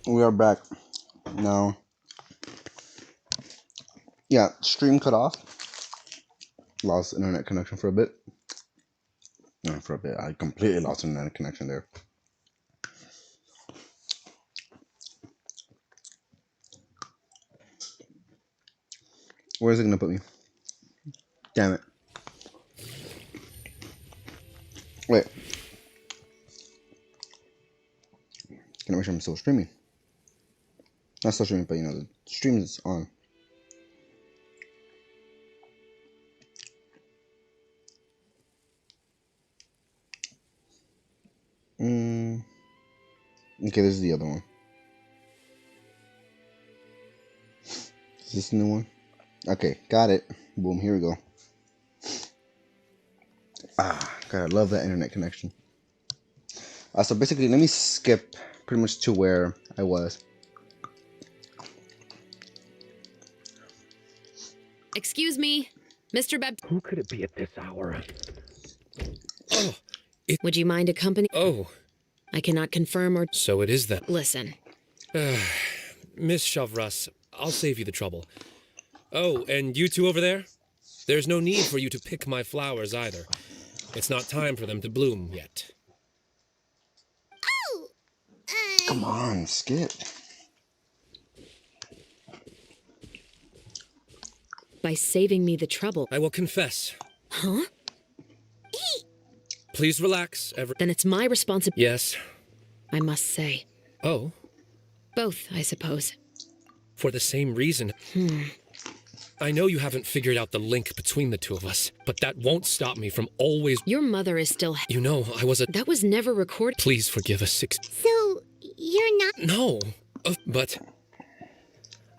We are back now. Yeah, stream cut off. Lost internet connection for a bit. No, for a bit. I completely lost internet connection there. Where's it gonna put me? Damn it. Wait. Can I make sure I'm still streaming? Not still streaming, but you know, the stream is on. Okay, this is the other one. Is this the new one? Okay, got it. Boom, here we go. God, I love that internet connection. So basically, let me skip pretty much to where I was. Excuse me, Mr. Who could it be at this hour? Oh, Would you mind accompanying? oh, I cannot confirm or... so it is then. Listen. Miss Shavras, I'll save you the trouble. Oh, and you two over there? There's no need for you to pick my flowers either. It's not time for them to bloom yet. Oh! Come on, skip. By saving me the trouble. I will confess. Huh? Please relax, Then it's my responsibility. Yes. I must say. Oh, Both, I suppose. for the same reason. I know you haven't figured out the link between the two of us, but that won't stop me from always... Your mother is still... You know, I was a... That was never recorded. Please forgive us. So, you're not... No, but...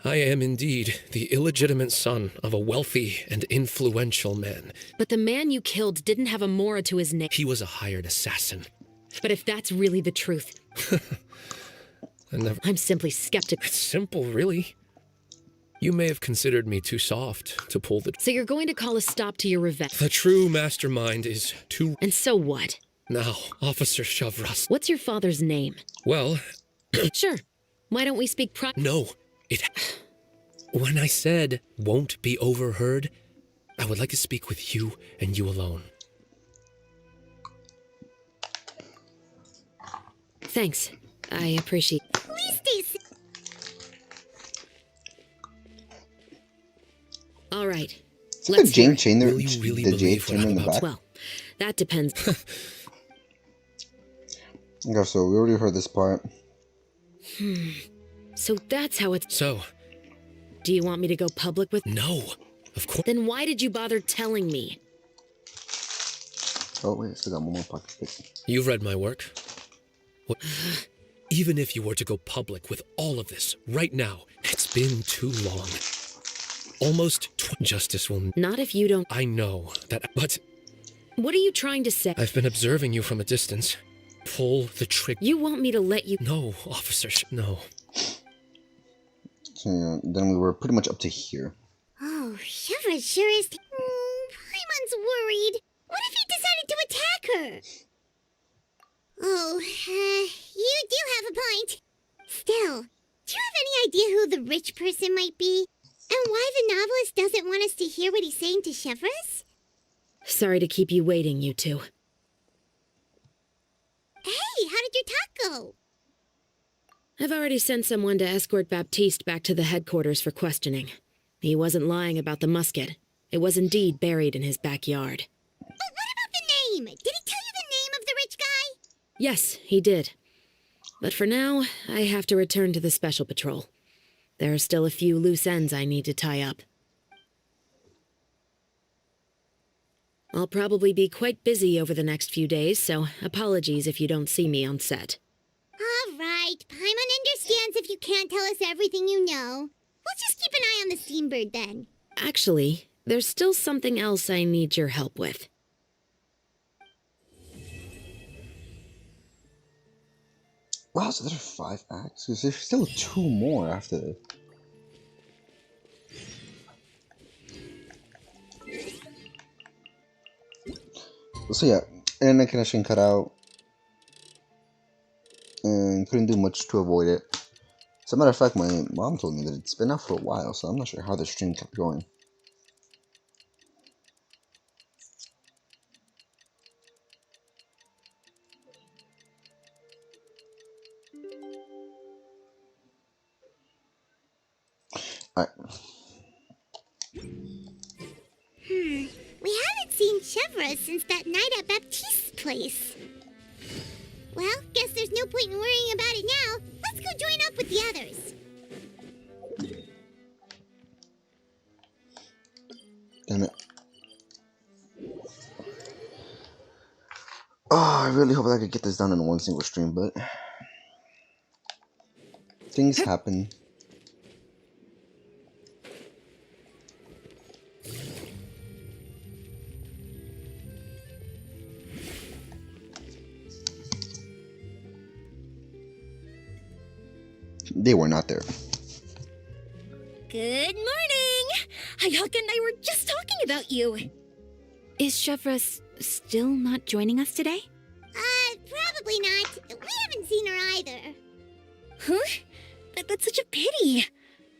I am indeed the illegitimate son of a wealthy and influential man. But the man you killed didn't have a Mora to his name. He was a hired assassin. But if that's really the truth, I'm simply skeptical. It's simple, really. You may have considered me too soft to pull the... So you're going to call a stop to your revenge. The true mastermind is too... And so what? Now, Officer Shavras. What's your father's name? Well, Sure. Why don't we speak no, it... When I said won't be overheard, I would like to speak with you and you alone. Thanks. I appreciate... Please stay safe. All right. Is that the jade chain there? Will you really The jade believe what chain I'm in the about back? Well, that depends. Okay, so we already heard this part. So that's how it's... So, Do you want me to go public with... no, of course... Then why did you bother telling me? Oh wait, I still got one more pocket pick. You've read my work. What? Even if you were to go public with all of this right now, it's been too long. Almost justice will... Not if you don't... I know that, but What are you trying to say? I've been observing you from a distance. Pull the trigger. You want me to let you... No, officer, no. So yeah, then we were pretty much up to here. Oh, Shivra sure is... Paimon's worried. What if he decided to attack her? Oh, you do have a point. Still, do you have any idea who the rich person might be? And why the novelist doesn't want us to hear what he's saying to Shivras? Sorry to keep you waiting, you two. Hey, how did your talk go? I've already sent someone to escort Baptiste back to the headquarters for questioning. He wasn't lying about the musket. It was indeed buried in his backyard. But what about the name? Did he tell you the name of the rich guy? Yes, he did. But for now, I have to return to the Special Patrol. There are still a few loose ends I need to tie up. I'll probably be quite busy over the next few days, so apologies if you don't see me on set. All right, Paimon understands if you can't tell us everything you know. We'll just keep an eye on the Steambird then. Actually, there's still something else I need your help with. Wow, so there are 5 acts? Because there's still 2 more after this. So yeah, internet connection cut out. And couldn't do much to avoid it. As a matter of fact, my mom told me that it's been out for a while, so I'm not sure how the stream kept going. Alright. We haven't seen Chevra since that night at Baptiste's place. Well, guess there's no point in worrying about it now. Let's go join up with the others. Damn it. Oh, I really hope I could get this done in one single stream, but things happen. They were not there. Good morning! Hayaka and I were just talking about you. Is Chevra still not joining us today? Probably not. We haven't seen her either. Huh? That's such a pity.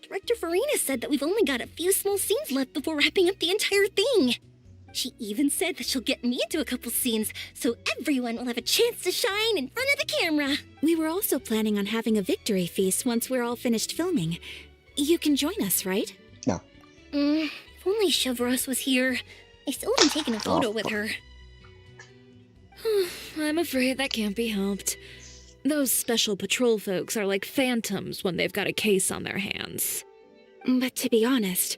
Director Farina said that we've only got a few small scenes left before wrapping up the entire thing. She even said that she'll get me into a couple scenes, so everyone will have a chance to shine in front of the camera. We were also planning on having a victory feast once we're all finished filming. You can join us, right? No. If only Chevros was here. I still haven't taken a photo with her. I'm afraid that can't be helped. Those special patrol folks are like phantoms when they've got a case on their hands. But to be honest,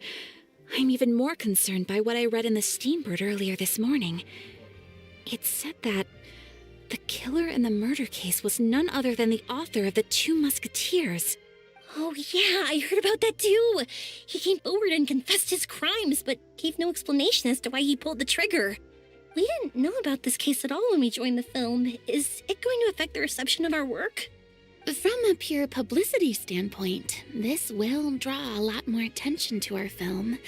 I'm even more concerned by what I read in the Steambird earlier this morning. It said that the killer in the murder case was none other than the author of the Two Musketeers. Oh yeah, I heard about that too. He came forward and confessed his crimes, but gave no explanation as to why he pulled the trigger. We didn't know about this case at all when we joined the film. Is it going to affect the reception of our work? From a pure publicity standpoint, this will draw a lot more attention to our film.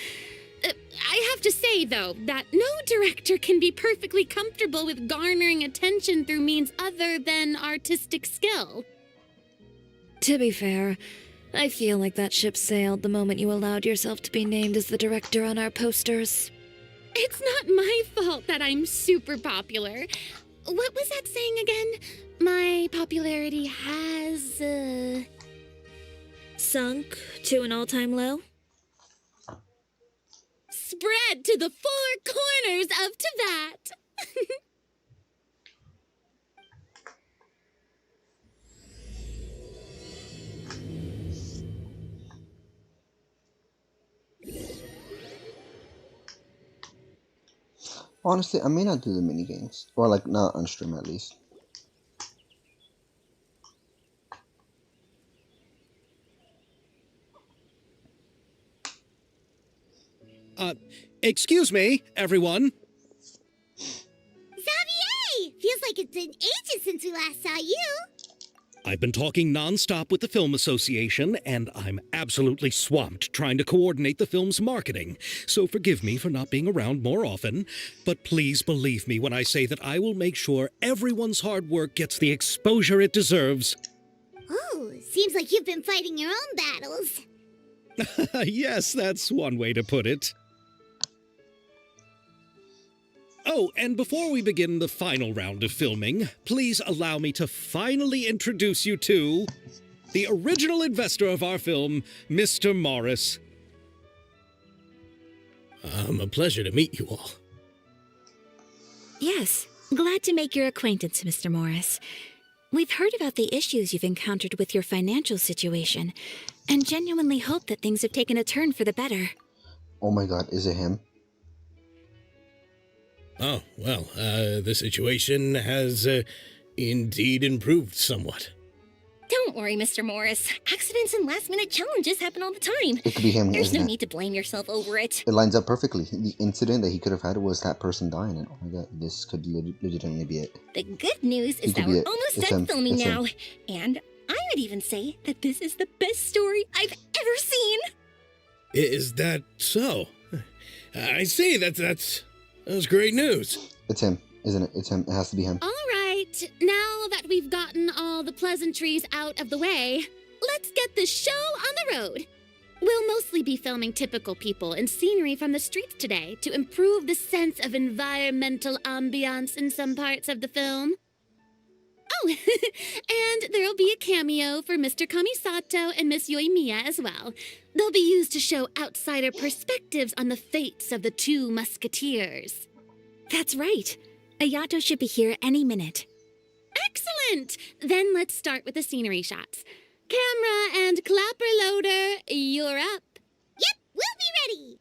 I have to say, though, that no director can be perfectly comfortable with garnering attention through means other than artistic skill. To be fair, I feel like that ship sailed the moment you allowed yourself to be named as the director on our posters. It's not my fault that I'm super popular. What was that saying again? My popularity has, sunk to an all-time low? Spread to the four corners of Teyvat! Honestly, I may not do the mini games, or like not on stream at least. Excuse me, everyone. Xavier! Feels like it's been ages since we last saw you. I've been talking nonstop with the Film Association, and I'm absolutely swamped trying to coordinate the film's marketing. So forgive me for not being around more often, but please believe me when I say that I will make sure everyone's hard work gets the exposure it deserves. Oh, seems like you've been fighting your own battles. Yes, that's one way to put it. Oh, and before we begin the final round of filming, please allow me to finally introduce you to the original investor of our film, Mr. Morris. A pleasure to meet you all. Yes, glad to make your acquaintance, Mr. Morris. We've heard about the issues you've encountered with your financial situation, and genuinely hope that things have taken a turn for the better. Oh my god, is it him? Oh, well, the situation has indeed improved somewhat. Don't worry, Mr. Morris. Accidents and last-minute challenges happen all the time. It could be him. There's no isn't it? need to blame yourself over it. It lines up perfectly. The incident that he could have had was that person dying, and oh my god, this could legitimately be it. The good news is It could that be we're it. almost It's done him. filming It's him. now. And I would even say that this is the best story I've ever seen. Is that so? I see, that's great news. It's him, isn't it? It's him. It has to be him. All right, now that we've gotten all the pleasantries out of the way, let's get the show on the road. We'll mostly be filming typical people and scenery from the streets today to improve the sense of environmental ambiance in some parts of the film. Oh, and there'll be a cameo for Mr. Kamisato and Miss Yoimiya as well. They'll be used to show outsider perspectives on the fates of the two musketeers. That's right. Ayato should be here any minute. Excellent! Then let's start with the scenery shots. Camera and clapper loader, you're up. Yep, we'll be ready.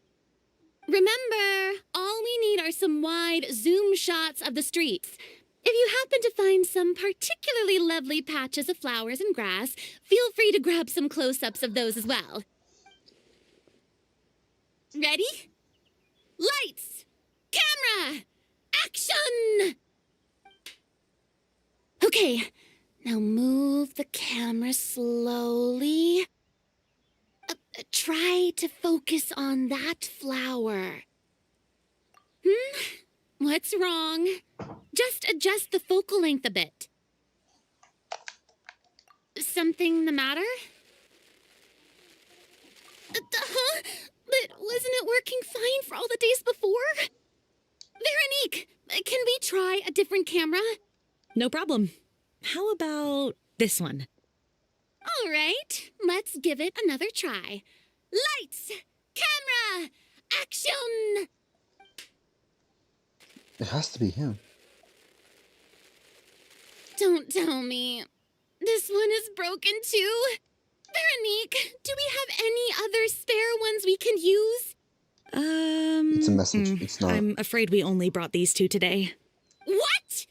Remember, all we need are some wide zoom shots of the streets. If you happen to find some particularly lovely patches of flowers and grass, feel free to grab some close-ups of those as well. Ready? Lights! Camera! Action! Okay, now move the camera slowly. Try to focus on that flower. What's wrong? Just adjust the focal length a bit. Something the matter? Huh? But wasn't it working fine for all the days before? Veronique, can we try a different camera? No problem. How about this one? All right, let's give it another try. Lights! Camera! Action! It has to be him. Don't tell me. This one is broken too. Veronique, do we have any other spare ones we can use? It's a message. It's not. I'm afraid we only brought these two today. What?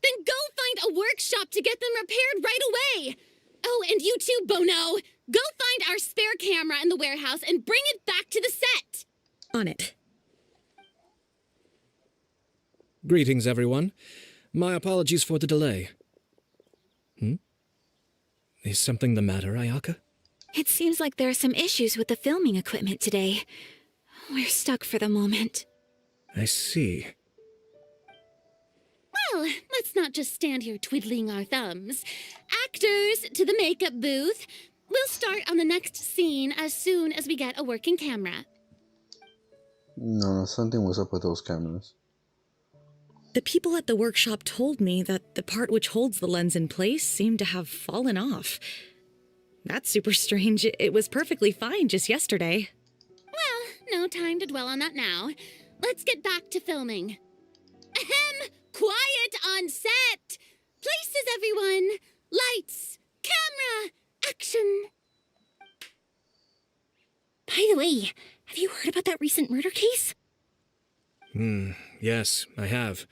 Then go find a workshop to get them repaired right away. Oh, and you too, Bono. Go find our spare camera in the warehouse and bring it back to the set. On it. Greetings, everyone. My apologies for the delay. Is something the matter, Ayaka? It seems like there are some issues with the filming equipment today. We're stuck for the moment. I see. Well, let's not just stand here twiddling our thumbs. Actors, to the makeup booth. We'll start on the next scene as soon as we get a working camera. No, something was up with those cameras. The people at the workshop told me that the part which holds the lens in place seemed to have fallen off. That's super strange. It was perfectly fine just yesterday. Well, no time to dwell on that now. Let's get back to filming. Ahem! Quiet on set! Places, everyone! Lights! Camera! Action! By the way, have you heard about that recent murder case? Yes, I have.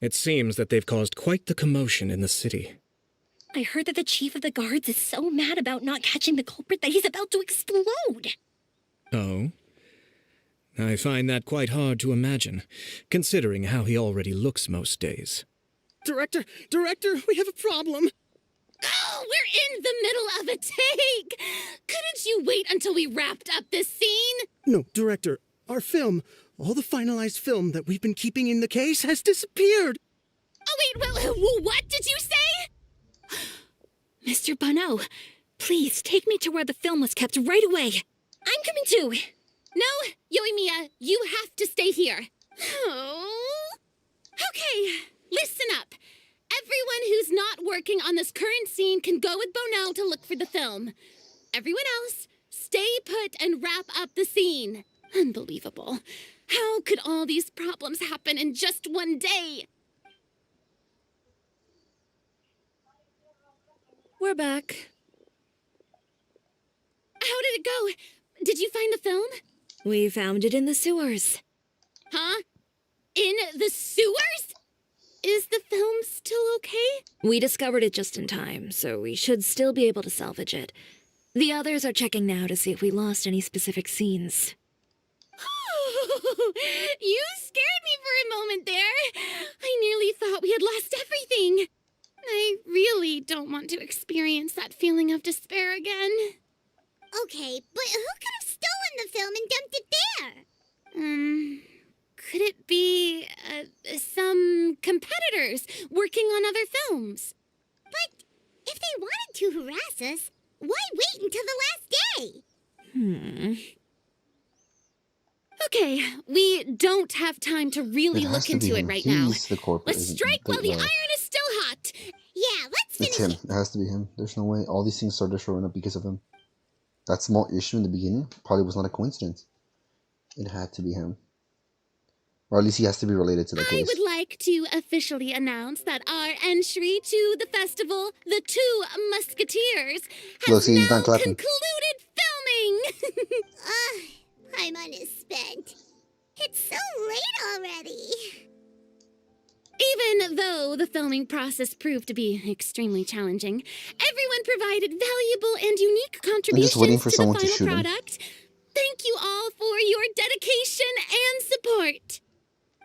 It seems that they've caused quite the commotion in the city. I heard that the chief of the guards is so mad about not catching the culprit that he's about to explode. Oh? I find that quite hard to imagine, considering how he already looks most days. Director, we have a problem. Oh, we're in the middle of a take! Couldn't you wait until we wrapped up this scene? No, Director, our film, all the finalized film that we've been keeping in the case has disappeared. Oh, wait, what did you say? Mr. Bono, please take me to where the film was kept right away. I'm coming too. No, Yoimiya, you have to stay here. Oh. Okay, listen up. Everyone who's not working on this current scene can go with Bono to look for the film. Everyone else, stay put and wrap up the scene. Unbelievable. How could all these problems happen in just one day? We're back. How did it go? Did you find the film? We found it in the sewers. Huh? In the sewers? Is the film still okay? We discovered it just in time, so we should still be able to salvage it. The others are checking now to see if we lost any specific scenes. You scared me for a moment there. I nearly thought we had lost everything. I really don't want to experience that feeling of despair again. Okay, but who could have stolen the film and dumped it there? Could it be some competitors working on other films? But if they wanted to harass us, why until the last day. Okay, we don't have time to really It has look to be into it him. right now. He's the corporate. Let's strike while the iron is still hot. Yeah, let's It's finish him. It has to be him. There's no way. All these things started showing up because of him. That small issue in the beginning probably was not a coincidence. It had to be him. Or at least he has to be related to the I case. would like to officially announce that our entry to the festival, The Two Musketeers, has Look, see, he's now not clapping. concluded filming. Paimon is spent. It's so late already. Even though the filming process proved to be extremely challenging, everyone provided valuable and unique contributions waiting for to the someone to final shoot him. product. Thank you all for your dedication and support.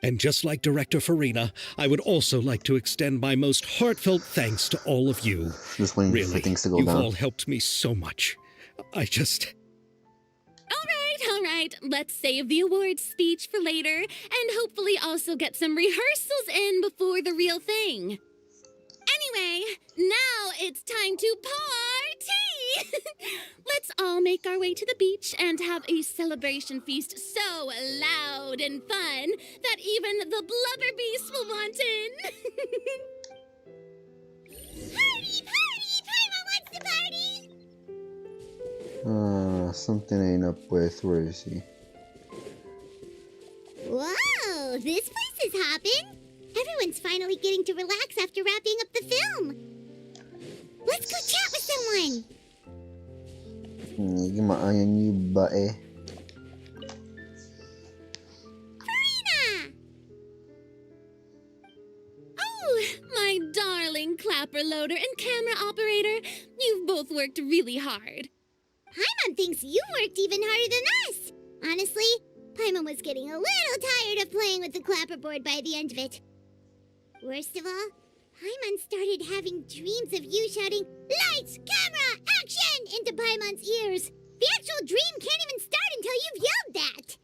And just like Director Farina, I would also like to extend my most heartfelt thanks to all of you. Just waiting for Really, things to go you've down. all helped me so much. I just... All right, let's save the awards speech for later and hopefully also get some rehearsals in before the real thing. Anyway, now it's time to party! Let's all make our way to the beach and have a celebration feast so loud and fun that even the blubber beast will want in. Party! Paimon wants to party! Something ain't up with. Where is he? Whoa, this place is hopping. Everyone's finally getting to relax after wrapping up the film. Let's go chat with someone. Get my eye on you, buddy. Farina! Oh, my darling clapper loader and camera operator. You've both worked really hard. Paimon thinks you worked even harder than us. Honestly, Paimon was getting a little tired of playing with the clapperboard by the end of it. Worst of all, Paimon started having dreams of you shouting, "Lights, camera, action!" into Paimon's ears. The actual dream can't even start until you've yelled that.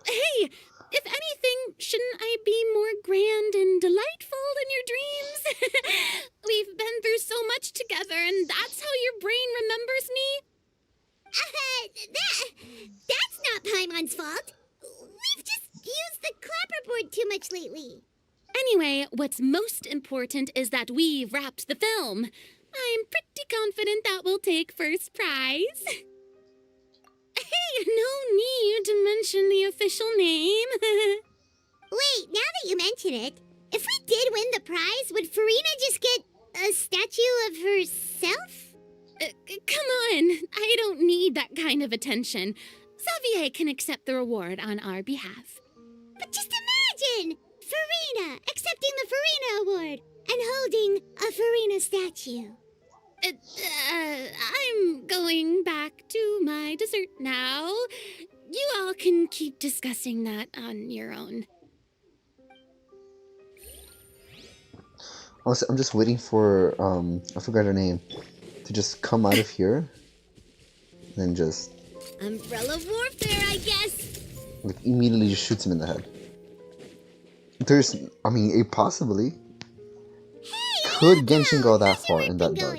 Hey, if anything, shouldn't I be more grand and delightful in your dreams? We've been through so much together, and that's how your brain remembers me? That's not Paimon's fault. We've just used the clapperboard too much lately. Anyway, what's most important is that we've wrapped the film. I'm pretty confident that we'll take first prize. Hey, no need to mention the official name. Wait, now that you mention it, if we did win the prize, would Farina just get a statue of herself? Come on, I don't need that kind of attention. Xavier can accept the reward on our behalf. But just imagine! Farina accepting the Farina Award and holding a Farina statue. I'm going back to my dessert now. You all can keep discussing that on your own. Honestly, I'm just waiting for I forgot her name, to just come out of here, and just Umbrella warfare, I guess. like immediately just shoots him in the head. There's, I mean, possibly. Could Genshin go that far in that dark?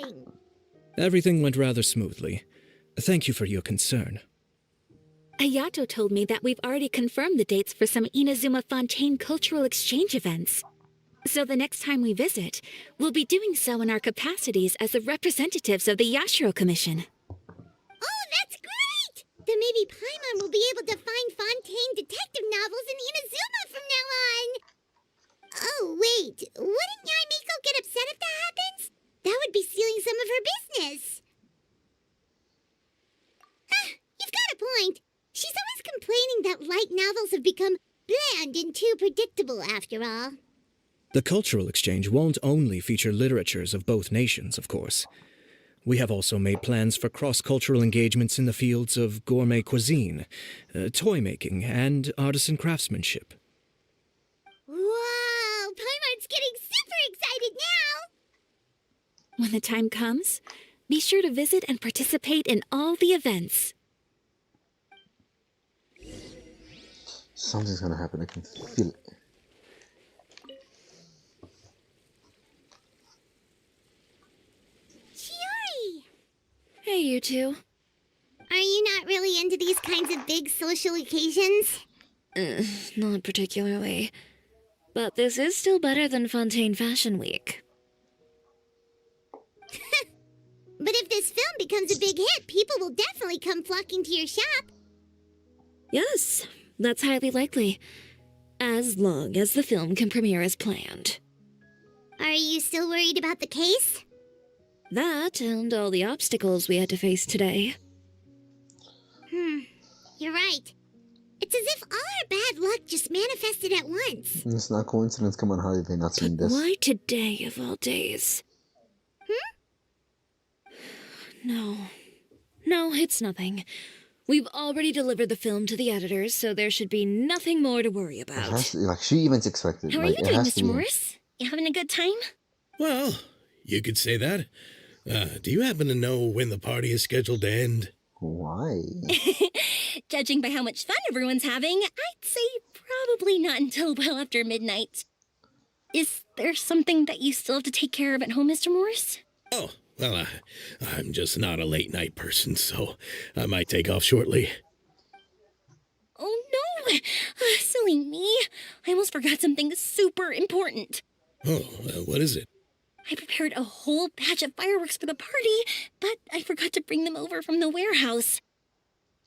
Everything went rather smoothly. Thank you for your concern. Ayato told me that we've already confirmed the dates for some Inazuma Fontaine cultural exchange events. So the next time we visit, we'll be doing so in our capacities as the representatives of the Yashiro Commission. Oh, that's great! Then maybe Paimon will be able to find Fontaine detective novels in Inazuma from now on. Oh, wait. Wouldn't Yaimiko get upset if that happens? That would be stealing some of her business. You've got a point. She's always complaining that light novels have become bland and too predictable after all. The cultural exchange won't only feature literatures of both nations, of course. We have also made plans for cross-cultural engagements in the fields of gourmet cuisine, toy making, and artisan craftsmanship. Wow, Paimon's getting super excited now! When the time comes, be sure to visit and participate in all the events. Something's gonna happen. I can feel it. Chiori! Hey, you two. Are you not really into these kinds of big social occasions? Not particularly. But this is still better than Fontaine Fashion Week. But if this film becomes a big hit, people will definitely come flocking to your shop. Yes, that's highly likely. As long as the film can premiere as planned. Are you still worried about the case? That and all the obstacles we had to face today. You're right. It's as if all our bad luck just manifested at once. It's not coincidence. Come on, how have they not seen this? Why today of all days? No. No, it's nothing. We've already delivered the film to the editors, so there should be nothing more to worry It has about. to, like, she even's expected. How are like, you it doing, has to Mr. be. Morris? You having a good time? Well, you could say that. Do you happen to know when the party is scheduled to end? Why? Judging by how much fun everyone's having, I'd say probably not until well after midnight. Is there something that you still have to take care of at home, Mr. Morris? Oh, well, I'm just not a late night person, so I might take off shortly. Oh no! Silly me. I almost forgot something super important. Oh, what is it? I prepared a whole batch of fireworks for the party, but I forgot to bring them over from the warehouse.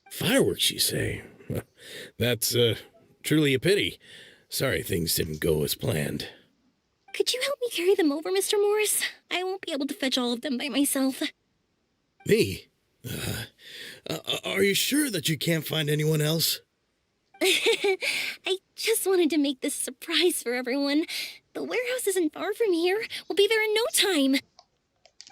Fireworks, you say? Well, that's truly a pity. Sorry things didn't go as planned. Could you help me carry them over, Mr. Morris? I won't be able to fetch all of them by myself. Me? Are you sure that you can't find anyone else? I just wanted to make this a surprise for everyone. The warehouse isn't far from here. We'll be there in no time.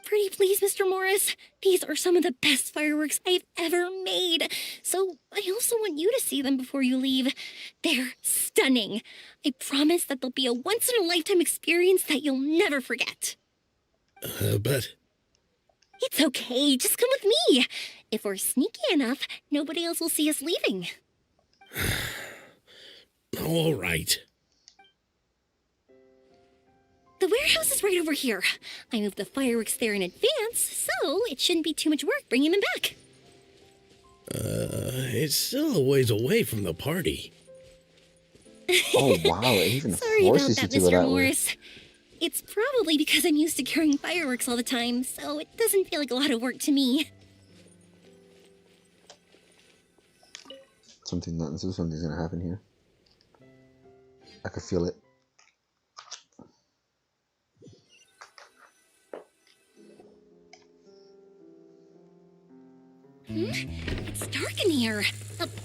Pretty please, Mr. Morris. These are some of the best fireworks I've ever made. So I also want you to see them before you leave. They're stunning. I promise that they'll be a once-in-a-lifetime experience that you'll never forget. But... It's okay. Just come with me. If we're sneaky enough, nobody else will see us leaving. all right. The warehouse is right over here. I moved the fireworks there in advance, so it shouldn't be too much work bringing them back. It's still a ways away from the party. Oh, wow. It even Sorry about forces you that, to go Mr. that way. Morris. It's probably because I'm used to carrying fireworks all the time, so it doesn't feel like a lot of work to me. Something's gonna happen here. I could feel it. It's dark in here.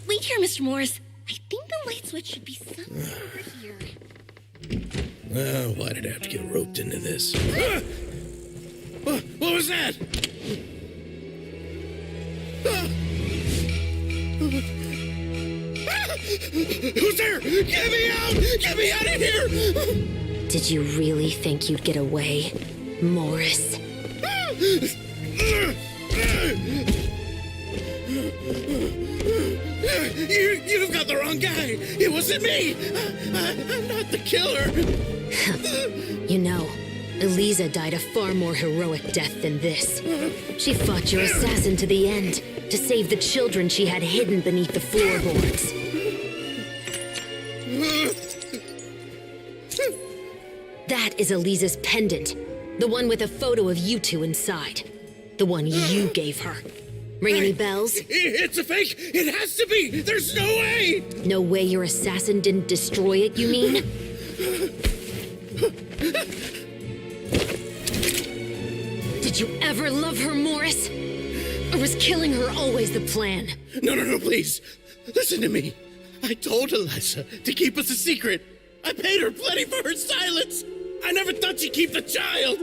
Wait here, Mr. Morris. I think the light switch should be somewhere over here. Why did I have to get roped into this? What was that? Who's there? Get me out! Get me out of here! Did you really think you'd get away, Morris? You've got the wrong guy. It wasn't me. I'm not the killer. You know, Eliza died a far more heroic death than this. She fought your assassin to the end to save the children she had hidden beneath the floorboards. That is Eliza's pendant, the one with a photo of you two inside. The one you gave her. Ring any bells? It's a fake. It has to be. There's no way. No way your assassin didn't destroy it, you mean? Did you ever love her, Morris? Or was killing her always the plan? No, please. Listen to me. I told Eliza to keep us a secret. I paid her plenty for her silence. I never thought she'd keep the child.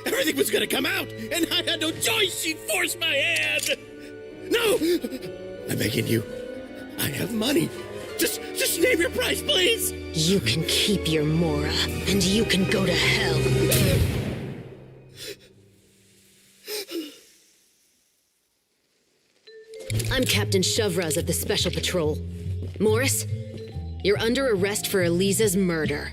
Everything was gonna come out, and I had no choice. She'd force my hand. No! I'm begging you. I have money. Just name your price, please. You can keep your Mora, and you can go to hell. I'm Captain Shovraz of the Special Patrol. Morris, you're under arrest for Eliza's murder.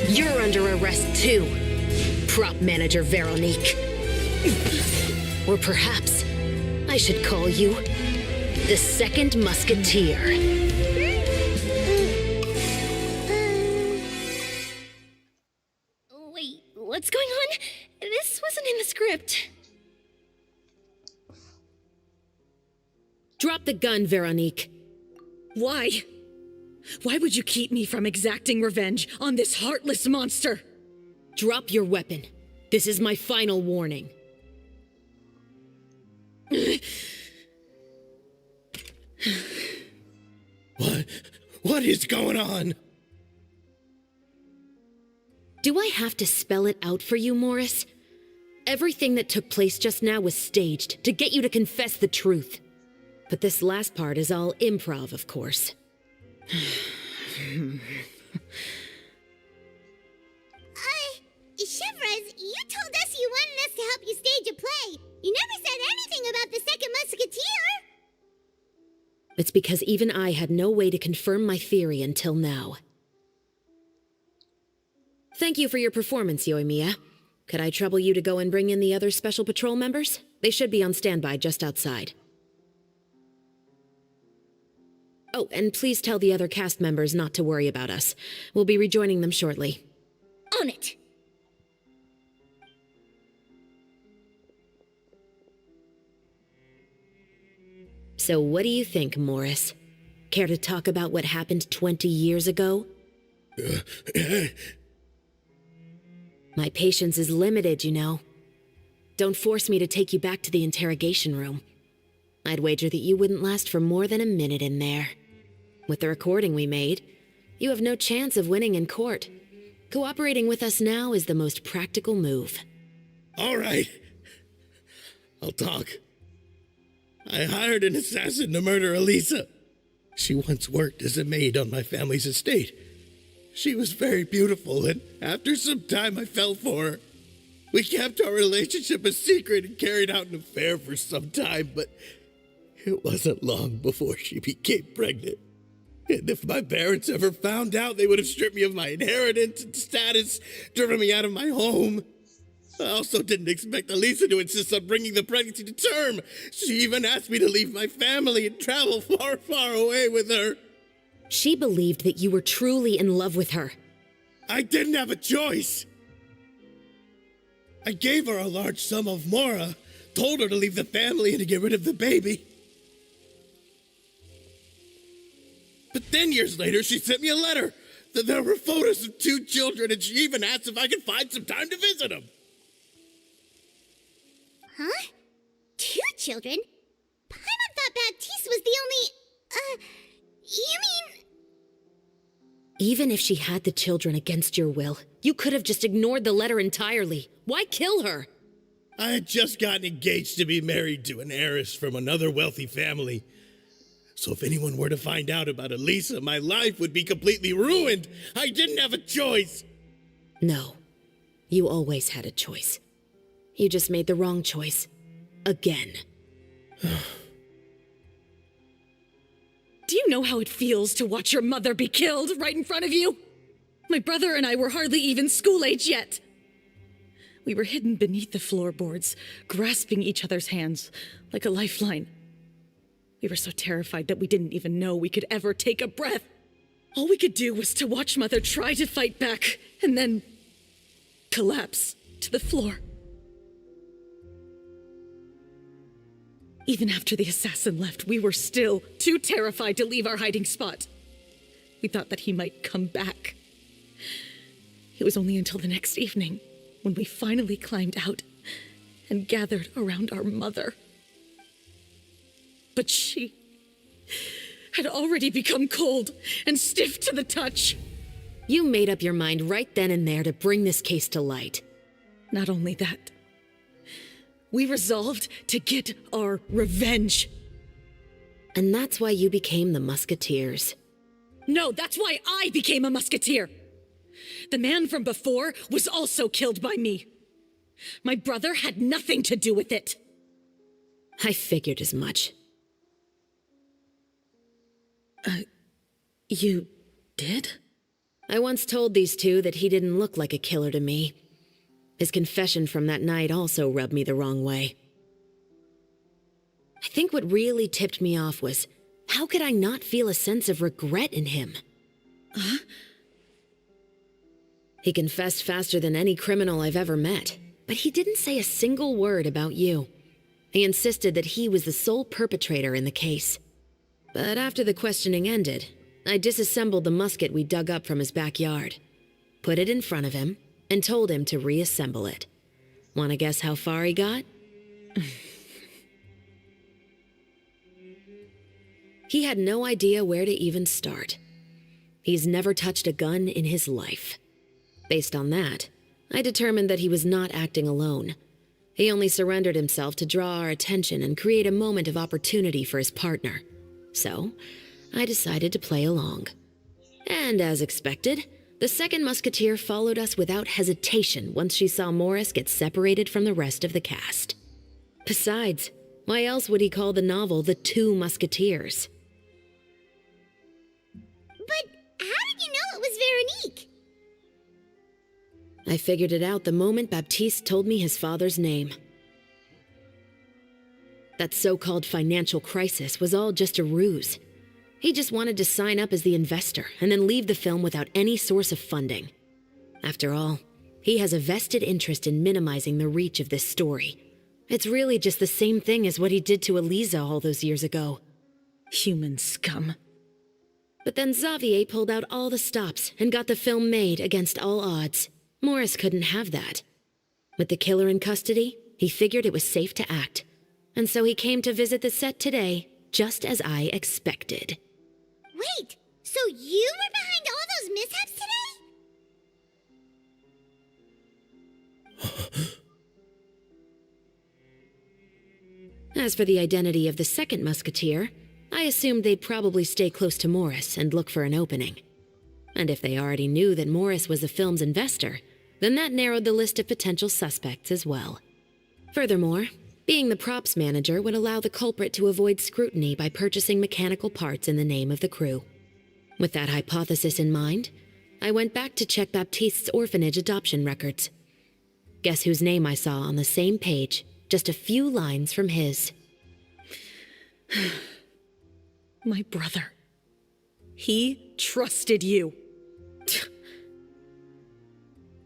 You're under arrest too, prop manager Veronique. Or perhaps I should call you the Second Musketeer. Wait, what's going on? This wasn't in the script. Drop the gun, Veronique. Why? Why would you keep me from exacting revenge on this heartless monster? Drop your weapon. This is my final warning. What is going on? Do I have to spell it out for you, Morris? Everything that took place just now was staged to get you to confess the truth. But this last part is all improv, of course. Chevrolet, you told us you wanted us to help you stage a play. You never said anything about the Second Musketeer. It's because even I had no way to confirm my theory until now. Thank you for your performance, Yoimiya. Could I trouble you to go and bring in the other Special Patrol members? They should be on standby just outside. Oh, and please tell the other cast members not to worry about us. We'll be rejoining them shortly. On it! So what do you think, Morris? Care to talk about what happened 20 years ago? My patience is limited, you know. Don't force me to take you back to the interrogation room. I'd wager that you wouldn't last for more than a minute in there. With the recording we made, you have no chance of winning in court. Cooperating with us now is the most practical move. All right. I'll talk. I hired an assassin to murder Elisa. She once worked as a maid on my family's estate. She was very beautiful, and after some time I fell for her. We kept our relationship a secret and carried out an affair for some time, but it wasn't long before she became pregnant. And if my parents ever found out, they would have stripped me of my inheritance and status, driven me out of my home. I also didn't expect Elisa to insist on bringing the pregnancy to term. She even asked me to leave my family and travel far, far away with her. She believed that you were truly in love with her. I didn't have a choice. I gave her a large sum of mora, told her to leave the family and to get rid of the baby. But then years later, she sent me a letter. There were photos of 2 children, and she even asked if I could find some time to visit them. Huh? 2 children? Paimon thought Baptiste was the only... you mean... Even if she had the children against your will, you could have just ignored the letter entirely. Why kill her? I had just gotten engaged to be married to an heiress from another wealthy family. So if anyone were to find out about Elisa, my life would be completely ruined. I didn't have a choice. No, you always had a choice. You just made the wrong choice. Again. Do you know how it feels to watch your mother be killed right in front of you? My brother and I were hardly even school age yet. We were hidden beneath the floorboards, grasping each other's hands like a lifeline. We were so terrified that we didn't even know we could ever take a breath. All we could do was to watch Mother try to fight back and then collapse to the floor. Even after the assassin left, we were still too terrified to leave our hiding spot. We thought that he might come back. It was only until the next evening when we finally climbed out and gathered around our mother. But she had already become cold and stiff to the touch. You made up your mind right then and there to bring this case to light. Not only that, we resolved to get our revenge. And that's why you became the Musketeers. No, that's why I became a musketeer. The man from before was also killed by me. My brother had nothing to do with it. I figured as much. You did? I once told these two that he didn't look like a killer to me. His confession from that night also rubbed me the wrong way. I think what really tipped me off was, how could I not feel a sense of regret in him? Huh? He confessed faster than any criminal I've ever met, but he didn't say a single word about you. He insisted that he was the sole perpetrator in the case. But after the questioning ended, I disassembled the musket we dug up from his backyard, put it in front of him, and told him to reassemble it. Want to guess how far he got? He had no idea where to even start. He's never touched a gun in his life. Based on that, I determined that he was not acting alone. He only surrendered himself to draw our attention and create a moment of opportunity for his partner. So, I decided to play along. And as expected, the second musketeer followed us without hesitation once she saw Morris get separated from the rest of the cast. Besides, why else would he call the novel The Two Musketeers? But how did you know it was Veronique? I figured it out the moment Baptiste told me his father's name. That so-called financial crisis was all just a ruse. He just wanted to sign up as the investor and then leave the film without any source of funding. After all, he has a vested interest in minimizing the reach of this story. It's really just the same thing as what he did to Eliza all those years ago. Human scum. But then Xavier pulled out all the stops and got the film made against all odds. Morris couldn't have that. With the killer in custody, he figured it was safe to act. And so he came to visit the set today, just as I expected. Wait, so you were behind all those mishaps today? As for the identity of the second musketeer, I assumed they'd probably stay close to Morris and look for an opening. And if they already knew that Morris was the film's investor, then that narrowed the list of potential suspects as well. Furthermore, being the props manager would allow the culprit to avoid scrutiny by purchasing mechanical parts in the name of the crew. With that hypothesis in mind, I went back to check Baptiste's orphanage adoption records. Guess whose name I saw on the same page, just a few lines from his. My brother. He trusted you.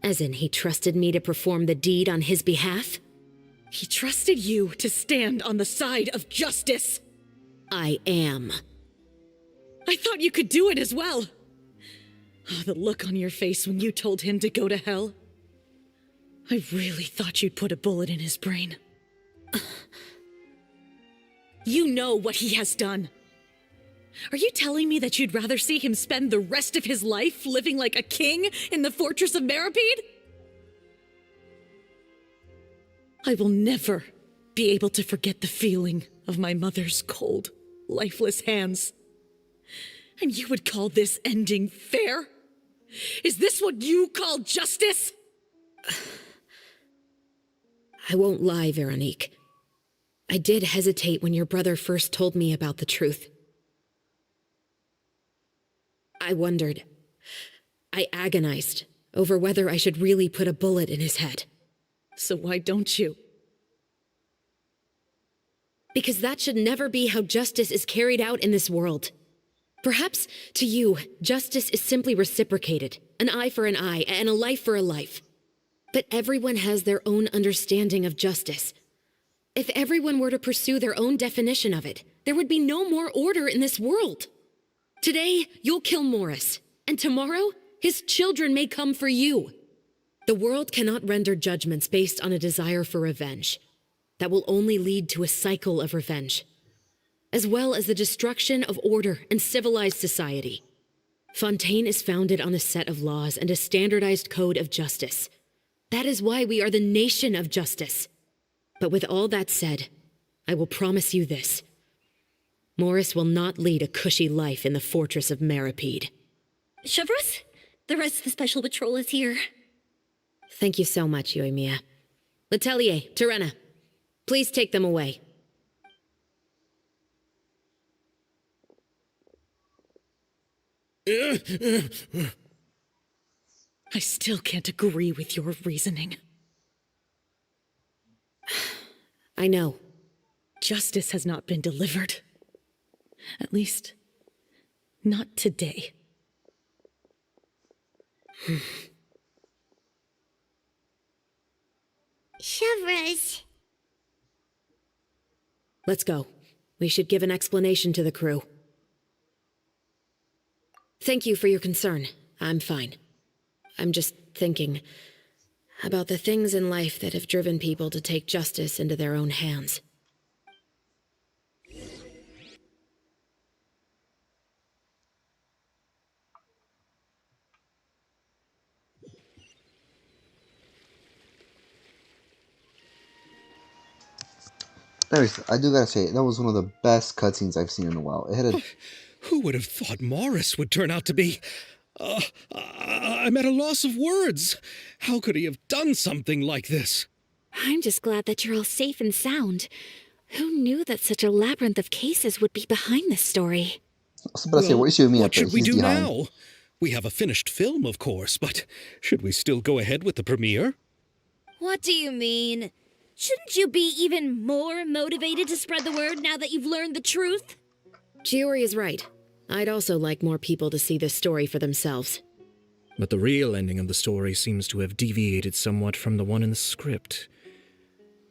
As in, he trusted me to perform the deed on his behalf? He trusted you to stand on the side of justice. I am. I thought you could do it as well. Oh, the look on your face when you told him to go to hell. I really thought you'd put a bullet in his brain. You know what he has done. Are you telling me that you'd rather see him spend the rest of his life living like a king in the fortress of Meripede? I will never be able to forget the feeling of my mother's cold, lifeless hands. And you would call this ending fair? Is this what you call justice? I won't lie, Veronique. I did hesitate when your brother first told me about the truth. I wondered. I agonized over whether I should really put a bullet in his head. So why don't you? Because that should never be how justice is carried out in this world. Perhaps, to you, justice is simply reciprocated, an eye for an eye and a life for a life. But everyone has their own understanding of justice. If everyone were to pursue their own definition of it, there would be no more order in this world. Today, you'll kill Morris, and tomorrow, his children may come for you. The world cannot render judgments based on a desire for revenge. That will only lead to a cycle of revenge, as well as the destruction of order and civilized society. Fontaine is founded on a set of laws and a standardized code of justice. That is why we are the nation of justice. But with all that said, I will promise you this. Morris will not lead a cushy life in the fortress of Meripede. Chevros, the rest of the special patrol is here. Thank you so much, Yoimiya. Letelier, Terena, please take them away. I still can't agree with your reasoning. I know. Justice has not been delivered. At least, not today. Chevras. Let's go. We should give an explanation to the crew. Thank you for your concern. I'm fine. I'm just thinking about the things in life that have driven people to take justice into their own hands. Anyways, I do gotta say, that was one of the best cutscenes I've seen in a while. It had a... Who would have thought Morris would turn out to be... I'm at a loss of words. How could he have done something like this? I'm just glad that you're all safe and sound. Who knew that such a labyrinth of cases would be behind this story? I was about to say, what issue with me what up there? should we He's do behind. now? We have a finished film, of course, but should we still go ahead with the premiere? What do you mean? Shouldn't you be even more motivated to spread the word now that you've learned the truth? Chiori is right. I'd also like more people to see this story for themselves. But the real ending of the story seems to have deviated somewhat from the one in the script.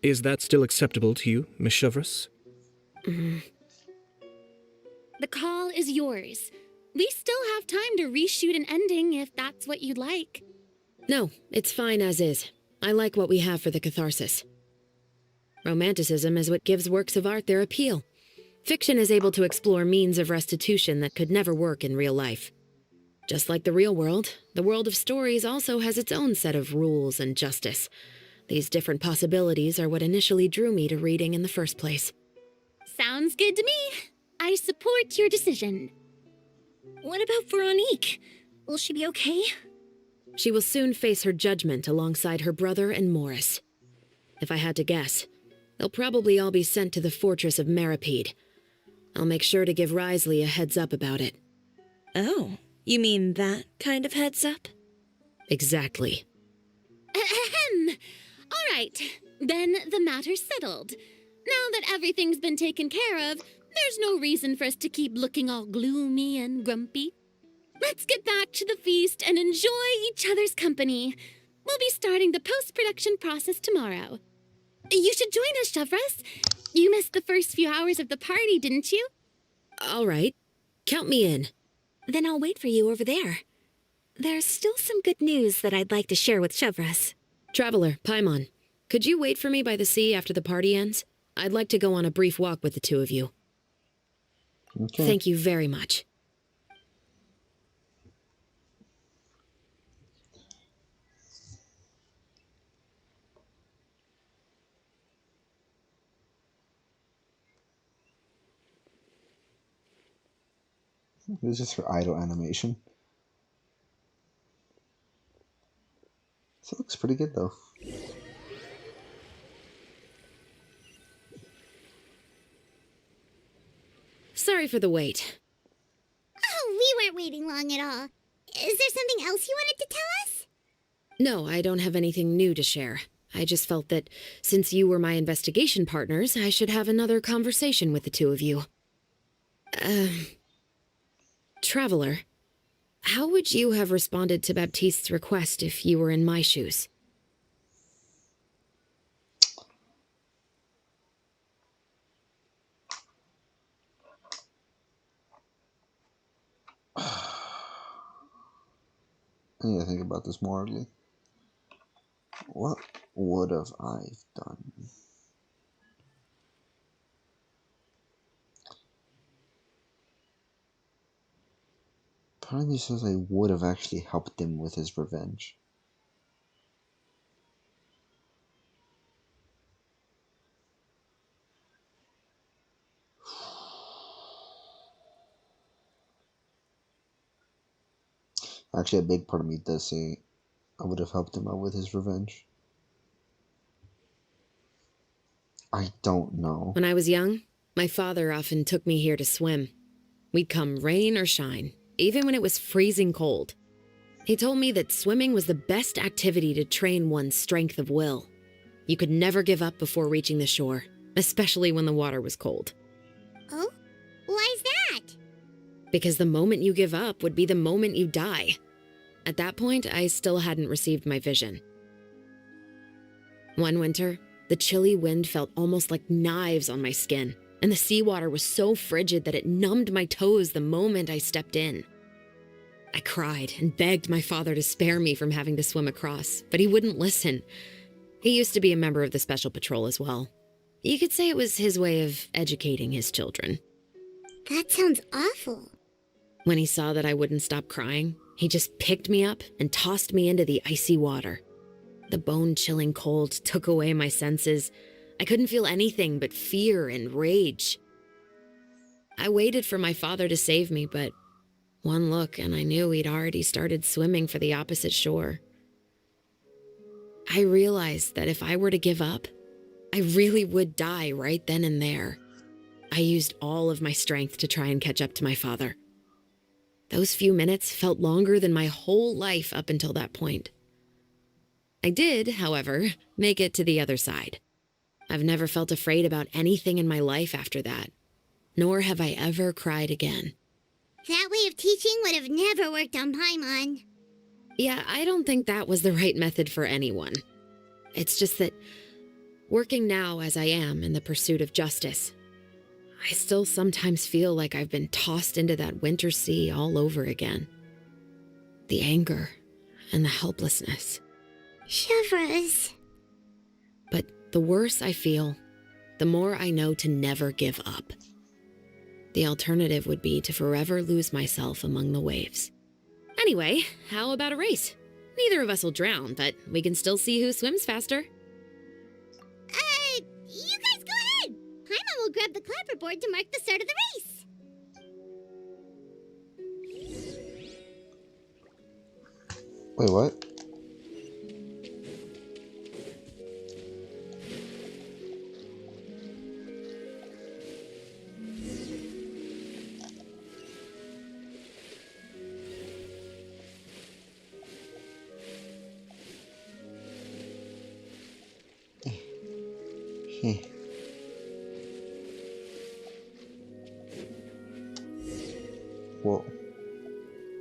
Is that still acceptable to you, Miss Chevras? The call is yours. We still have time to reshoot an ending if that's what you'd like. No, it's fine as is. I like what we have for the catharsis. Romanticism is what gives works of art their appeal. Fiction is able to explore means of restitution that could never work in real life. Just like the real world, the world of stories also has its own set of rules and justice. These different possibilities are what initially drew me to reading in the first place. Sounds good to me. I support your decision. What about Veronique? Will she be okay? She will soon face her judgment alongside her brother and Morris. If I had to guess, they'll probably all be sent to the fortress of Meripede. I'll make sure to give Risley a heads up about it. Oh, you mean that kind of heads up? Exactly. Ahem. All right, then the matter's settled. Now that everything's been taken care of, there's no reason for us to keep looking all gloomy and grumpy. Let's get back to the feast and enjoy each other's company. We'll be starting the post-production process tomorrow. You should join us, Chevras. You missed the first few hours of the party, didn't you? All right. Count me in. Then I'll wait for you over there. There's still some good news that I'd like to share with Chevras. Traveler, Paimon, could you wait for me by the sea after the party ends? I'd like to go on a brief walk with the two of you. Okay. Thank you very much. It's just for idle animation. So it looks pretty good though. Sorry for the wait. Oh, we weren't waiting long at all. Is there something else you wanted to tell us? No, I don't have anything new to share. I just felt that since you were my investigation partners, I should have another conversation with the two of you. Traveler, how would you have responded to Baptiste's request if you were in my shoes? I need to think about this more. What would have I done? Part of me says I would have actually helped him with his revenge. Actually, a big part of me does say I would have helped him out with his revenge. I don't know. When I was young, my father often took me here to swim. We'd come rain or shine, even when it was freezing cold. He told me that swimming was the best activity to train one's strength of will. You could never give up before reaching the shore, especially when the water was cold. Oh? Why's that? Because the moment you give up would be the moment you die. At that point, I still hadn't received my vision. One winter, the chilly wind felt almost like knives on my skin, and the seawater was so frigid that it numbed my toes the moment I stepped in. I cried and begged my father to spare me from having to swim across, but he wouldn't listen. He used to be a member of the Special Patrol as well. You could say it was his way of educating his children. That sounds awful. When he saw that I wouldn't stop crying, he just picked me up and tossed me into the icy water. The bone-chilling cold took away my senses. I couldn't feel anything but fear and rage. I waited for my father to save me, but one look and I knew he'd already started swimming for the opposite shore. I realized that if I were to give up, I really would die right then and there. I used all of my strength to try and catch up to my father. Those few minutes felt longer than my whole life up until that point. I did, however, make it to the other side. I've never felt afraid about anything in my life after that, nor have I ever cried again. That way of teaching would have never worked on Paimon. Yeah, I don't think that was the right method for anyone. It's just that, working now as I am in the pursuit of justice, I still sometimes feel like I've been tossed into that winter sea all over again. The anger and the helplessness. Chevreuse. But the worse I feel, the more I know to never give up. The alternative would be to forever lose myself among the waves. Anyway, how about a race? Neither of us will drown, but we can still see who swims faster. You guys go ahead. Paimon will grab the clapperboard to mark the start of the race. Wait, what? Whoa.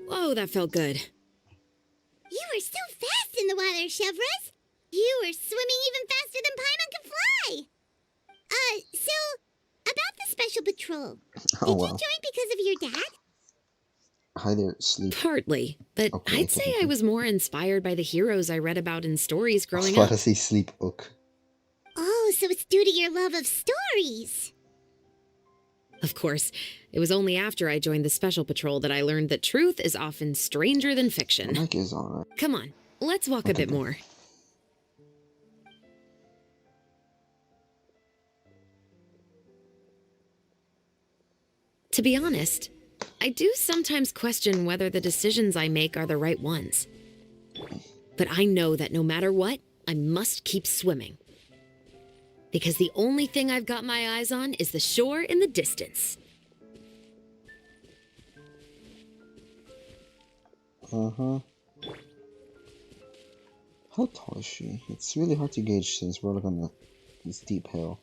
Whoa, that felt good. You were so fast in the water, Chevreuse. You were swimming even faster than Paimon could fly. So, about the Special Patrol. Oh, Did wow. you join because of your dad? Hi there, sleep. Partly, but Okay, I'd say I was more inspired by the heroes I read about in stories I was growing about up. to say sleep ook. Oh, so it's due to your love of stories. Of course, it was only after I joined the Special Patrol that I learned that truth is often stranger than fiction. Mike is alright. Come on, let's walk a bit more. To be honest, I do sometimes question whether the decisions I make are the right ones. But I know that no matter what, I must keep swimming. Because the only thing I've got my eyes on is the shore in the distance. Uh-huh. How tall is she? It's really hard to gauge since we're like on this steep hill.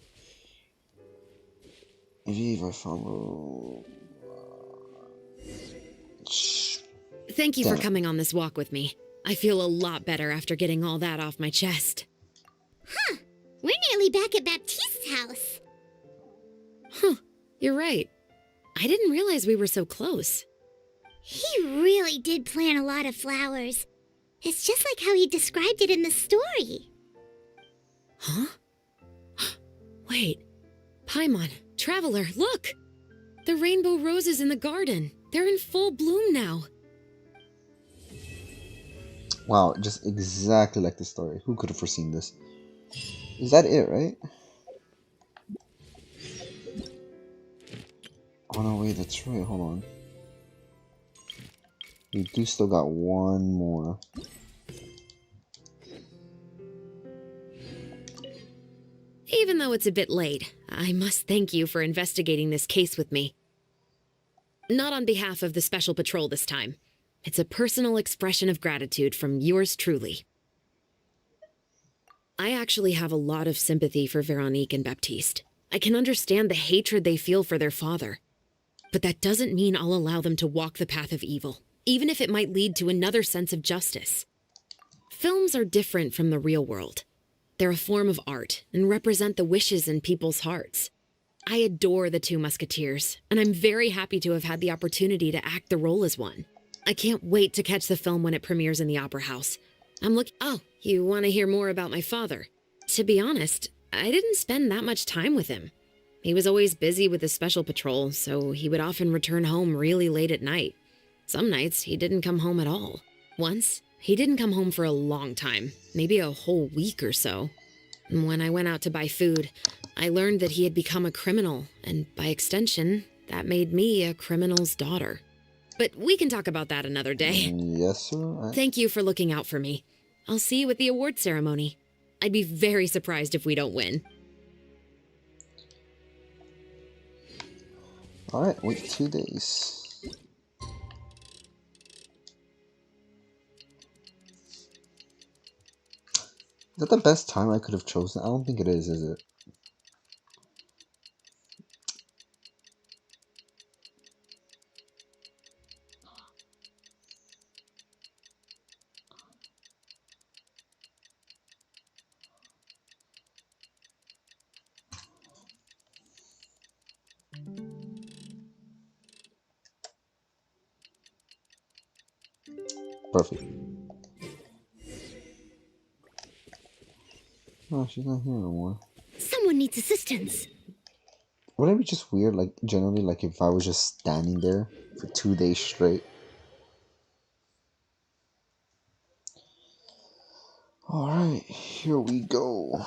Maybe if I follow... Thank you Damn for it. coming on this walk with me. I feel a lot better after getting all that off my chest. Huh. We're nearly back at Baptiste's house. Huh, you're right. I didn't realize we were so close. He really did plant a lot of flowers. It's just like how he described it in the story. Huh? Wait. Paimon, Traveler, look! The rainbow roses in the garden. They're in full bloom now. Wow, just exactly like the story. Who could have foreseen this? Is that it, right? Oh no, wait, that's right. Hold on. We do still got one more. Even though it's a bit late, I must thank you for investigating this case with me. Not on behalf of the Special Patrol this time. It's a personal expression of gratitude from yours truly. I actually have a lot of sympathy for Veronique and Baptiste. I can understand the hatred they feel for their father. But that doesn't mean I'll allow them to walk the path of evil, even if it might lead to another sense of justice. Films are different from the real world. They're a form of art and represent the wishes in people's hearts. I adore the two Musketeers, and I'm very happy to have had the opportunity to act the role as one. I can't wait to catch the film when it premieres in the Opera House. Oh, you want to hear more about my father? To be honest, I didn't spend that much time with him. He was always busy with the Special Patrol, so he would often return home really late at night. Some nights, he didn't come home at all. Once, he didn't come home for a long time, maybe a whole week or so. When I went out to buy food, I learned that he had become a criminal, and by extension, that made me a criminal's daughter. But we can talk about that another day. Yes, sir. Thank you for looking out for me. I'll see you at the award ceremony. I'd be very surprised if we don't win. Alright, wait 2 days. Is that the best time I could have chosen? I don't think it is it? Perfect. Oh, she's not here no more. Someone needs assistance. Wouldn't it be just weird, like, generally, like, if I was just standing there for 2 days straight? Alright, here we go.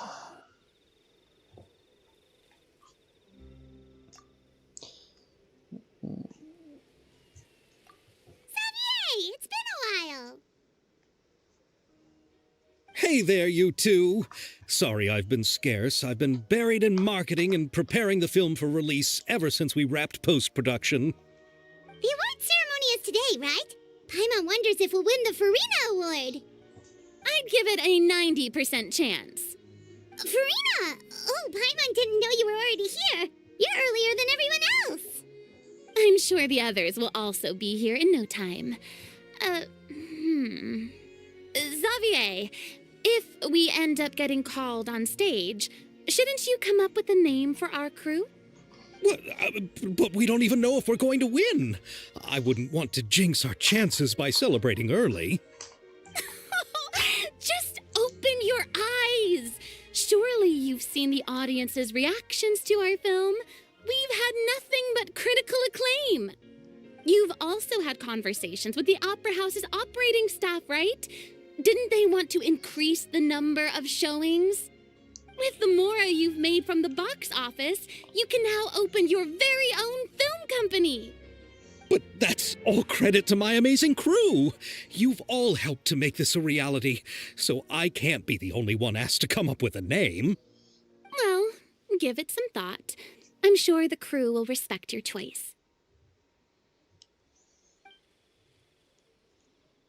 Xavier, it's been a while. Hey there, you two. Sorry I've been scarce. I've been buried in marketing and preparing the film for release ever since we wrapped post-production. The award ceremony is today, right? Paimon wonders if we'll win the Farina Award. I'd give it a 90% chance. Farina! Oh, Paimon didn't know you were already here. You're earlier than everyone else. I'm sure the others will also be here in no time. Xavier, if we end up getting called on stage, shouldn't you come up with a name for our crew? What? But we don't even know if we're going to win. I wouldn't want to jinx our chances by celebrating early. Just open your eyes. Surely you've seen the audience's reactions to our film. We've had nothing but critical acclaim. You've also had conversations with the Opera House's operating staff, right? Didn't they want to increase the number of showings? With the mora you've made from the box office, you can now open your very own film company. But that's all credit to my amazing crew. You've all helped to make this a reality, so I can't be the only one asked to come up with a name. Well, give it some thought. I'm sure the crew will respect your choice.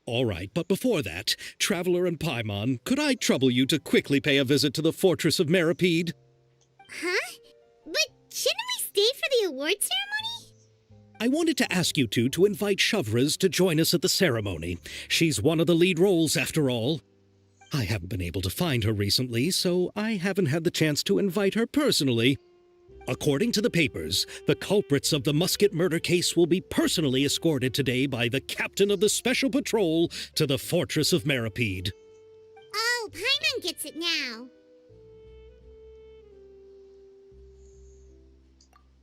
All right, but before that, Traveler and Paimon, could I trouble you to quickly pay a visit to the Fortress of Meripede? Huh? But shouldn't we stay for the award ceremony? I wanted to ask you two to invite Shavraz to join us at the ceremony. She's one of the lead roles, after all. I haven't been able to find her recently, so I haven't had the chance to invite her personally. According to the papers, the culprits of the musket murder case will be personally escorted today by the captain of the Special Patrol to the Fortress of Meripede. Oh, Paimon gets it now.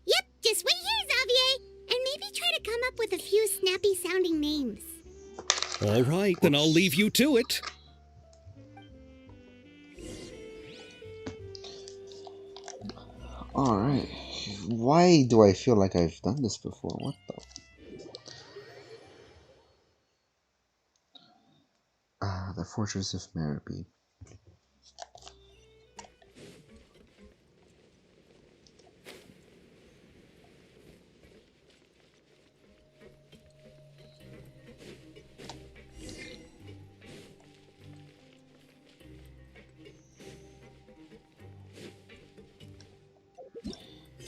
Yep, just wait here, Xavier, and maybe try to come up with a few snappy-sounding names. All right, then I'll leave you to it. Alright. Why do I feel like I've done this before? What the? The Fortress of Meripede. I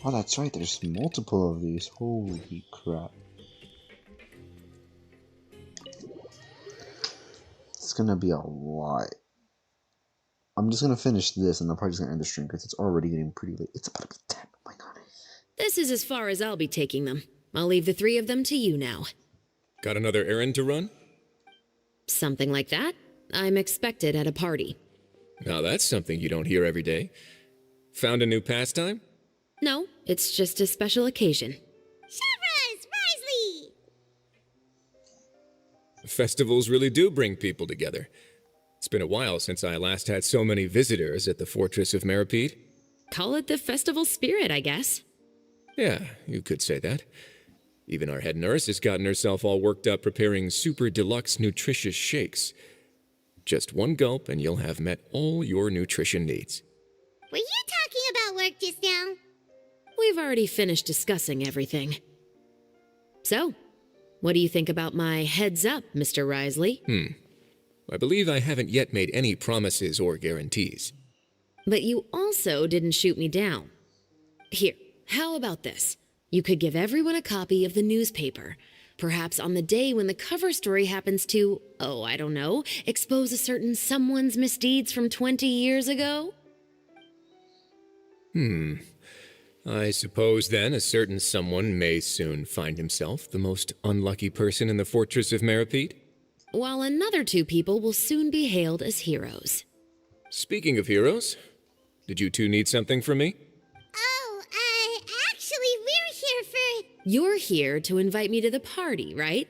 Oh, that's right. There's multiple of these. Holy crap. It's gonna be a lot. I'm just gonna finish this and I'm probably just gonna end the stream because it's already getting pretty late. It's about to be 10. Oh my god. This is as far as I'll be taking them. I'll leave the three of them to you now. Got another errand to run? Something like that. I'm expected at a party. Now that's something you don't hear every day. Found a new pastime? No, it's just a special occasion. Shavras! Risley! Festivals really do bring people together. It's been a while since I last had so many visitors at the Fortress of Meripede. Call it the festival spirit, I guess. Yeah, you could say that. Even our head nurse has gotten herself all worked up preparing super deluxe nutritious shakes. Just one gulp and you'll have met all your nutrition needs. Were you talking about work just now? We've already finished discussing everything. So, what do you think about my heads up, Mr. Risley? I believe I haven't yet made any promises or guarantees. But you also didn't shoot me down. Here, how about this? You could give everyone a copy of the newspaper. Perhaps on the day when the cover story happens to, oh, I don't know, expose a certain someone's misdeeds from 20 years ago? I suppose then a certain someone may soon find himself the most unlucky person in the Fortress of Meripede. While another two people will soon be hailed as heroes. Speaking of heroes, did you two need something from me? Oh, actually, we're here for... You're here to invite me to the party, right?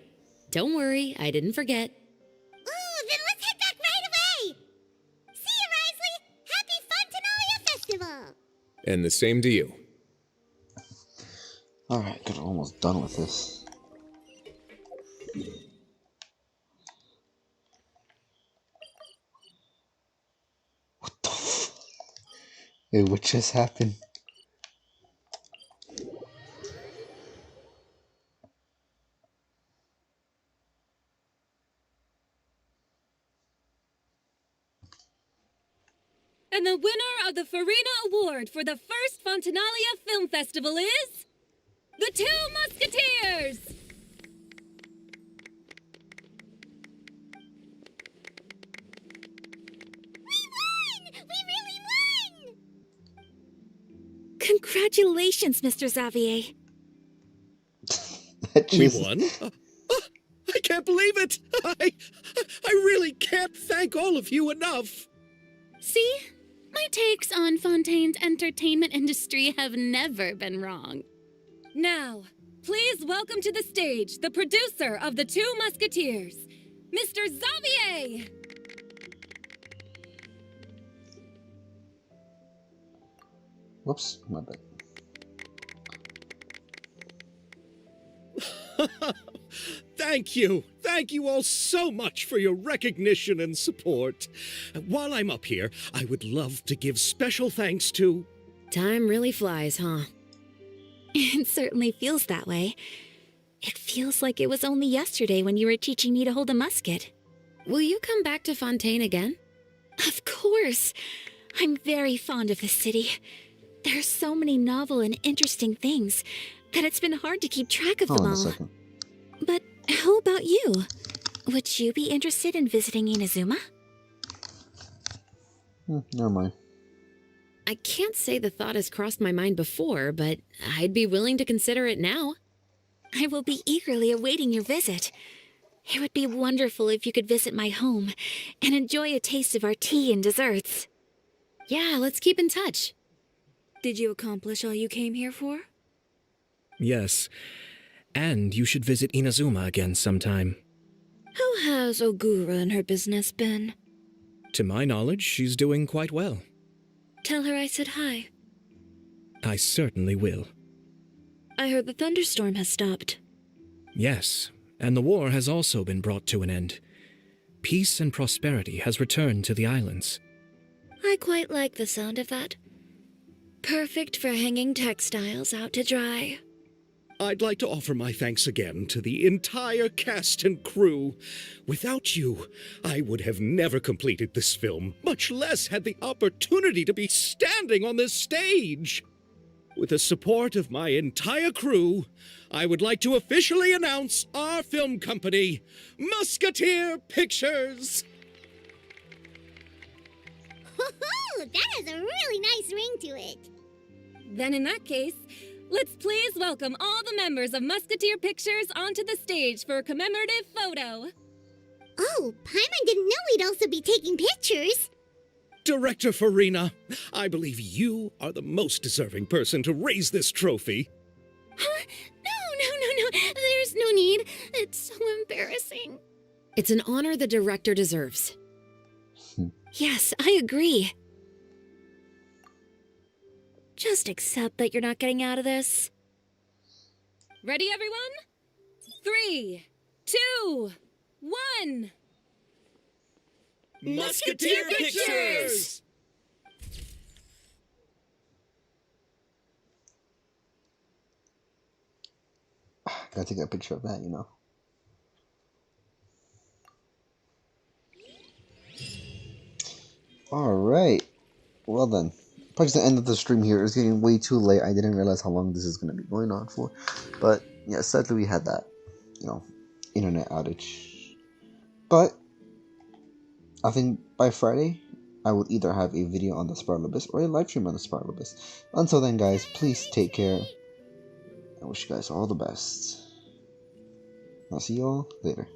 Don't worry, I didn't forget. Ooh, then let's head back right away! See you, Risley! Happy Funtenalia Festival! And the same to you. Alright, good. Almost done with this. What the f... Hey, what just happened? And the winner of the Farina Award for the first Fontenalia Film Festival is... The Two Musketeers! We won! We really won! Congratulations, Mr. Xavier. We won? I can't believe it! I really can't thank all of you enough! See? My takes on Fontaine's entertainment industry have never been wrong. Now, please welcome to the stage the producer of The Two Musketeers, Mr. Xavier! Whoops, my bad. Thank you. Thank you all so much for your recognition and support. While I'm up here, I would love to give special thanks to... Time really flies, huh? It certainly feels that way. It feels like it was only yesterday when you were teaching me to hold a musket. Will you come back to Fontaine again? Of course. I'm very fond of this city. There are so many novel and interesting things that it's been hard to keep track of Hold them on a all. second. But how about you? Would you be interested in visiting Inazuma? Never mind. I can't say the thought has crossed my mind before, but I'd be willing to consider it now. I will be eagerly awaiting your visit. It would be wonderful if you could visit my home and enjoy a taste of our tea and desserts. Yeah, let's keep in touch. Did you accomplish all you came here for? Yes. And you should visit Inazuma again sometime. How has Ogura and her business been? To my knowledge, she's doing quite well. Tell her I said hi. I certainly will. I heard the thunderstorm has stopped. Yes, and the war has also been brought to an end. Peace and prosperity has returned to the islands. I quite like the sound of that. Perfect for hanging textiles out to dry. I'd like to offer my thanks again to the entire cast and crew. Without you, I would have never completed this film, much less had the opportunity to be standing on this stage. with the support of my entire crew, I would like to officially announce our film company, Musketeer Pictures. That has a really nice ring to it. Then in that case, let's please welcome all the members of Musketeer Pictures onto the stage for a commemorative photo. Oh, Paimon didn't know we'd also be taking pictures. Director Farina, I believe you are the most deserving person to raise this trophy. Huh? No. There's no need. It's so embarrassing. It's an honor the director deserves. Yes, I agree. Just accept that you're not getting out of this. Ready, everyone? 3, 2, 1. Musketeer Pictures! Gotta take a picture of that, you know. Alright. Well then. Probably the end of the stream here. It's getting way too late. I didn't realize how long this is going to be going on for. But, yeah, sadly we had that, you know, internet outage. But, I think by Friday, I will either have a video on the Spiral Abyss or a live stream on the Spiral Abyss. Until then, guys, please take care. I wish you guys all the best. I'll see you all later.